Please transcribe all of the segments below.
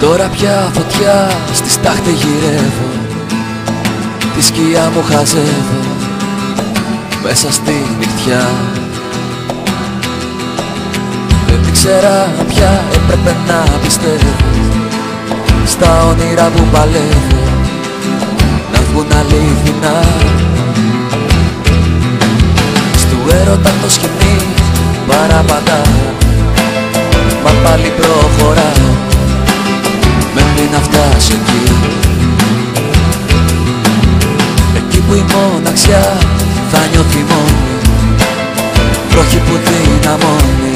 Τώρα πια φωτιά στη στάχτη γυρεύω, τη σκιά μου χαζεύω μέσα στη νυχτιά. Δεν ήξερα πια, έπρεπε να πιστεύω στα όνειρα που παλεύω να βγουν αλήθινα. Στου έρωτα το σκηνή παραπατά, μα πάλι προχωράω μέχρι να φτάσω εκεί. Εκεί που η μοναξιά θα νιώθει μόνη, βροχή που δυναμώνει,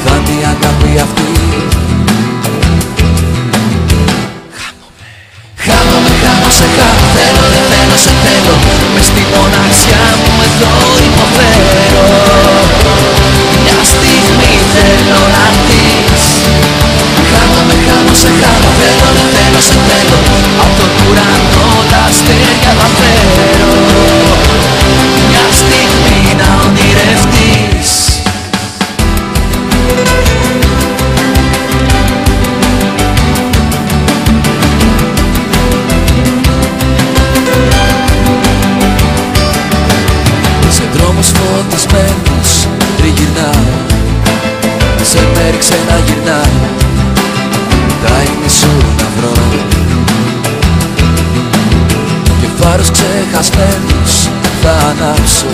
θα είναι η αγάπη αυτή. Χάνομαι σε χάνω, θέλω, δεν θέλω, σε θέλω, μες στη μοναξιά μου εδώ υποφέρω. Μια στιγμή θέλω να δεις. Χάνομαι σε χάνω, θέλω, δεν θέλω, σε θέλω, απ' τον ουρανό τα αστέρια θα φέρω. Μια στιγμή να ονειρευτείς. Σε δρόμους φωτισμένους τριγυρνάω, σε μέρη ξαναγυρνάω, τα ήμι σου να βρω. Και φάρους ξεχασμένους θα ανάψω